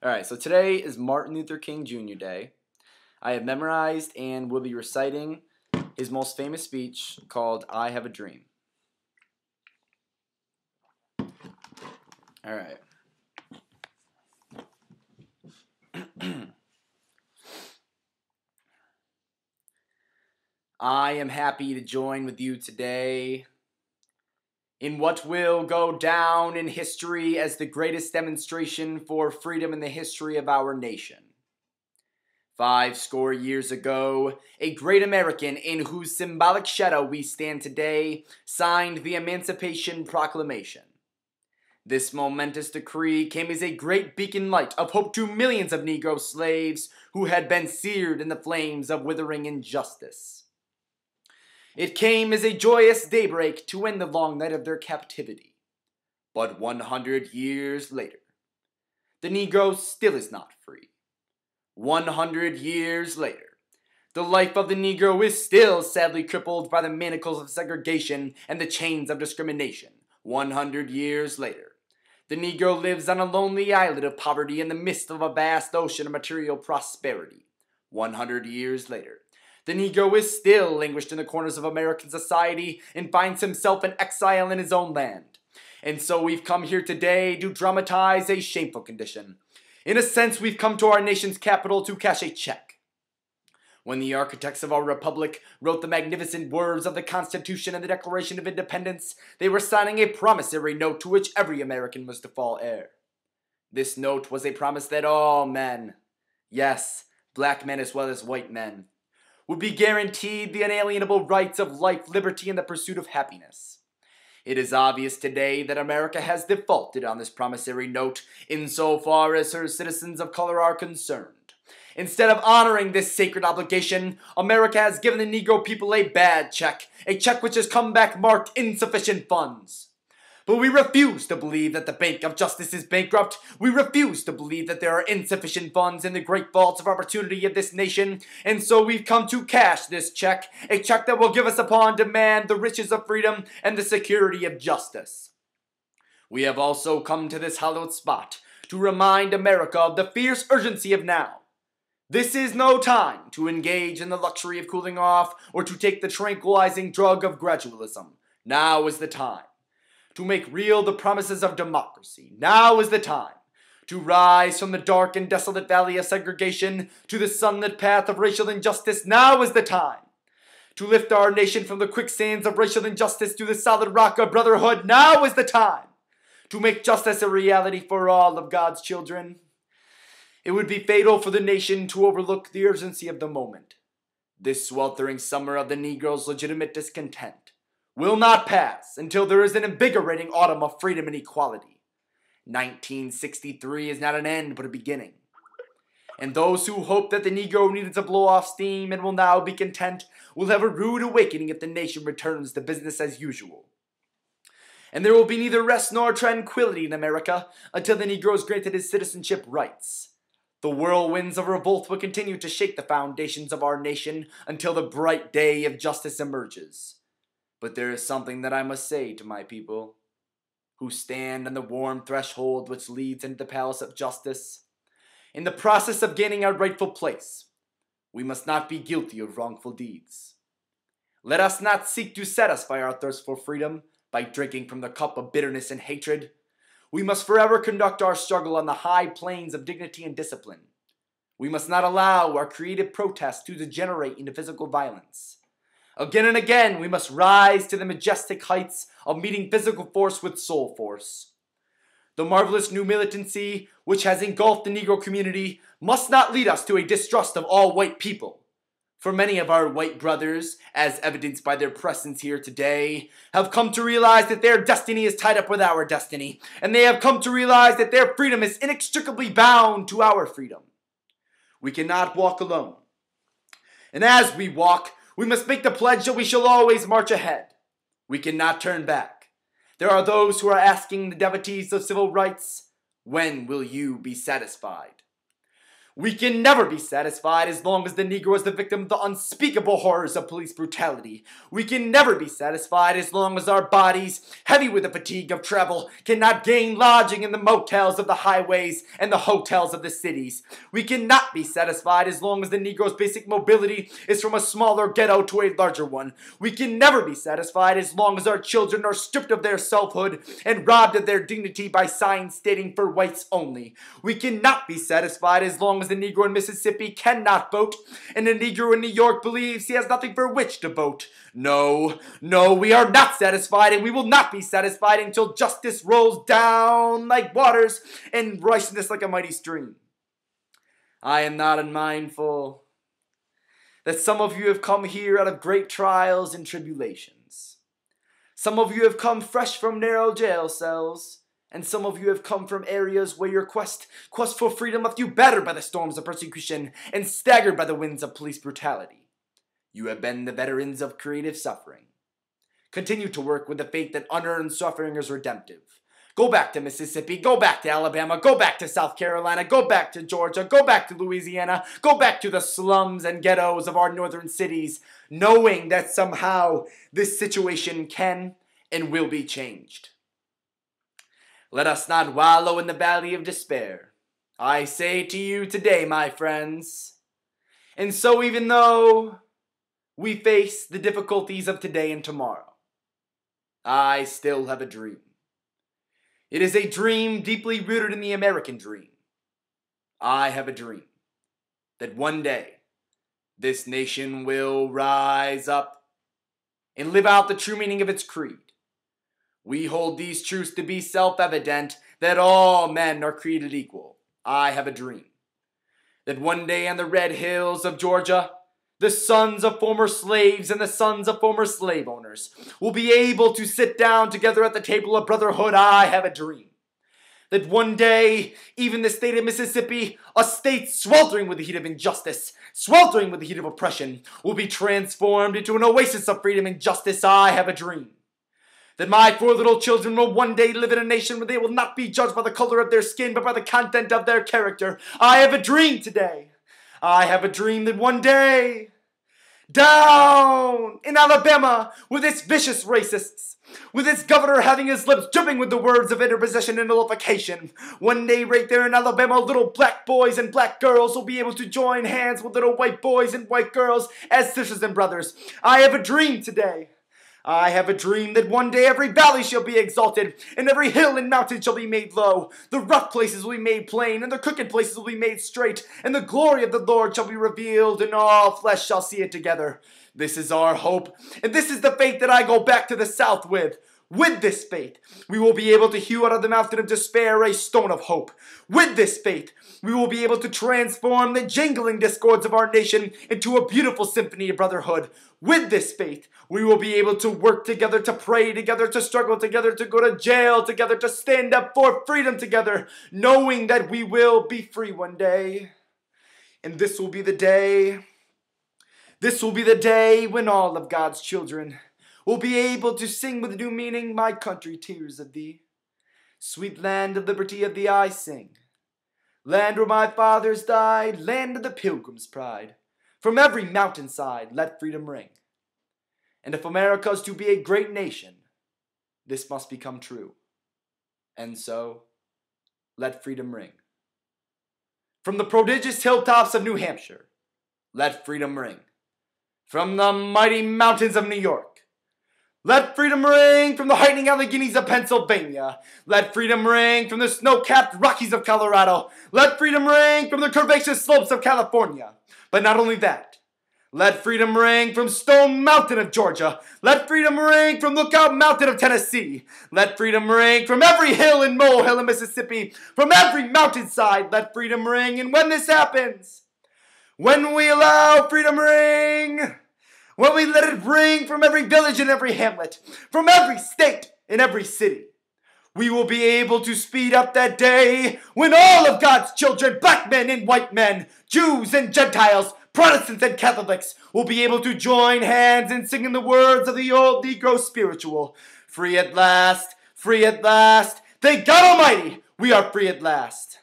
Alright, so today is Martin Luther King Jr. Day. I have memorized and will be reciting his most famous speech called I Have a Dream. Alright. I am happy to join with you today in what will go down in history as the greatest demonstration for freedom in the history of our nation. 50 years ago, a great American in whose symbolic shadow we stand today signed the Emancipation Proclamation. This momentous decree came as a great beacon light of hope to millions of Negro slaves who had been seared in the flames of withering injustice. It came as a joyous daybreak to end the long night of their captivity. But 100 years later, the Negro still is not free. 100 years later, the life of the Negro is still sadly crippled by the manacles of segregation and the chains of discrimination. 100 years later, the Negro lives on a lonely islet of poverty in the midst of a vast ocean of material prosperity. 100 years later, the Negro is still languished in the corners of American society and finds himself in exile in his own land. And so we've come here today to dramatize a shameful condition. In a sense, we've come to our nation's capital to cash a check. When the architects of our republic wrote the magnificent words of the Constitution and the Declaration of Independence, they were signing a promissory note to which every American was to fall heir. This note was a promise that all men, yes, black men as well as white men, would be guaranteed the unalienable rights of life, liberty, and the pursuit of happiness. It is obvious today that America has defaulted on this promissory note insofar as her citizens of color are concerned. Instead of honoring this sacred obligation, America has given the Negro people a bad check, a check which has come back marked insufficient funds. But we refuse to believe that the Bank of Justice is bankrupt. We refuse to believe that there are insufficient funds in the great vaults of opportunity of this nation. And so we've come to cash this check, a check that will give us upon demand the riches of freedom and the security of justice. We have also come to this hallowed spot to remind America of the fierce urgency of now. This is no time to engage in the luxury of cooling off or to take the tranquilizing drug of gradualism. Now is the time to make real the promises of democracy. Now is the time to rise from the dark and desolate valley of segregation to the sunlit path of racial injustice. Now is the time to lift our nation from the quicksands of racial injustice to the solid rock of brotherhood. Now is the time to make justice a reality for all of God's children. It would be fatal for the nation to overlook the urgency of the moment. This sweltering summer of the Negro's legitimate discontent will not pass until there is an invigorating autumn of freedom and equality. 1963 is not an end but a beginning. And those who hope that the Negro needed to blow off steam and will now be content will have a rude awakening if the nation returns to business as usual. And there will be neither rest nor tranquility in America until the Negro is granted his citizenship rights. The whirlwinds of revolt will continue to shake the foundations of our nation until the bright day of justice emerges. But there is something that I must say to my people, who stand on the warm threshold which leads into the palace of justice. In the process of gaining our rightful place, we must not be guilty of wrongful deeds. Let us not seek to satisfy our thirst for freedom by drinking from the cup of bitterness and hatred. We must forever conduct our struggle on the high plains of dignity and discipline. We must not allow our creative protests to degenerate into physical violence. Again and again, we must rise to the majestic heights of meeting physical force with soul force. The marvelous new militancy which has engulfed the Negro community must not lead us to a distrust of all white people. For many of our white brothers, as evidenced by their presence here today, have come to realize that their destiny is tied up with our destiny, and they have come to realize that their freedom is inextricably bound to our freedom. We cannot walk alone. And as we walk, we must make the pledge that we shall always march ahead. We cannot turn back. There are those who are asking the devotees of civil rights, when will you be satisfied? We can never be satisfied as long as the Negro is the victim of the unspeakable horrors of police brutality. We can never be satisfied as long as our bodies, heavy with the fatigue of travel, cannot gain lodging in the motels of the highways and the hotels of the cities. We cannot be satisfied as long as the Negro's basic mobility is from a smaller ghetto to a larger one. We can never be satisfied as long as our children are stripped of their selfhood and robbed of their dignity by signs stating for whites only. We cannot be satisfied as long as the Negro in Mississippi cannot vote, and the Negro in New York believes he has nothing for which to vote. No, we are not satisfied, and we will not be satisfied until justice rolls down like waters and righteousness like a mighty stream. I am not unmindful that some of you have come here out of great trials and tribulations. Some of you have come fresh from narrow jail cells, and some of you have come from areas where your quest for freedom left you battered by the storms of persecution and staggered by the winds of police brutality. You have been the veterans of creative suffering. Continue to work with the faith that unearned suffering is redemptive. Go back to Mississippi, go back to Alabama, go back to South Carolina, go back to Georgia, go back to Louisiana, go back to the slums and ghettos of our northern cities, knowing that somehow this situation can and will be changed. Let us not wallow in the valley of despair. I say to you today, my friends. And so even though we face the difficulties of today and tomorrow, I still have a dream. It is a dream deeply rooted in the American dream. I have a dream that one day this nation will rise up and live out the true meaning of its creed. We hold these truths to be self-evident, that all men are created equal. I have a dream that one day on the red hills of Georgia, the sons of former slaves and the sons of former slave owners will be able to sit down together at the table of brotherhood. I have a dream that one day, even the state of Mississippi, a state sweltering with the heat of injustice, sweltering with the heat of oppression, will be transformed into an oasis of freedom and justice. I have a dream that my 4 little children will one day live in a nation where they will not be judged by the color of their skin, but by the content of their character. I have a dream today. I have a dream that one day, down in Alabama, with its vicious racists, with its governor having his lips dripping with the words of interposition and nullification, one day right there in Alabama, little black boys and black girls will be able to join hands with little white boys and white girls as sisters and brothers. I have a dream today. I have a dream that one day every valley shall be exalted, and every hill and mountain shall be made low. The rough places will be made plain, and the crooked places will be made straight, and the glory of the Lord shall be revealed, and all flesh shall see it together. This is our hope, and this is the faith that I go back to the South with. With this faith, we will be able to hew out of the mountain of despair a stone of hope. With this faith, we will be able to transform the jangling discords of our nation into a beautiful symphony of brotherhood. With this faith, we will be able to work together, to pray together, to struggle together, to go to jail together, to stand up for freedom together, knowing that we will be free one day. And this will be the day when all of God's children will be able to sing with new meaning, my country, tears of thee. Sweet land of liberty of thee I sing. Land where my fathers died, land of the pilgrim's pride. From every mountainside let freedom ring. And if America's to be a great nation, this must become true. And so, let freedom ring. From the prodigious hilltops of New Hampshire, let freedom ring. From the mighty mountains of New York, let freedom ring. From the heightening Alleghenies of Pennsylvania, let freedom ring. From the snow-capped Rockies of Colorado, let freedom ring. From the curvaceous slopes of California. But not only that, let freedom ring from Stone Mountain of Georgia. Let freedom ring from Lookout Mountain of Tennessee. Let freedom ring from every hill and molehill in Mississippi. From every mountainside, let freedom ring. And when this happens, when we allow freedom ring, when we let it ring from every village and every hamlet, from every state and every city, we will be able to speed up that day when all of God's children, black men and white men, Jews and Gentiles, Protestants and Catholics, will be able to join hands in singing the words of the old Negro spiritual. Free at last, free at last. Thank God Almighty, we are free at last.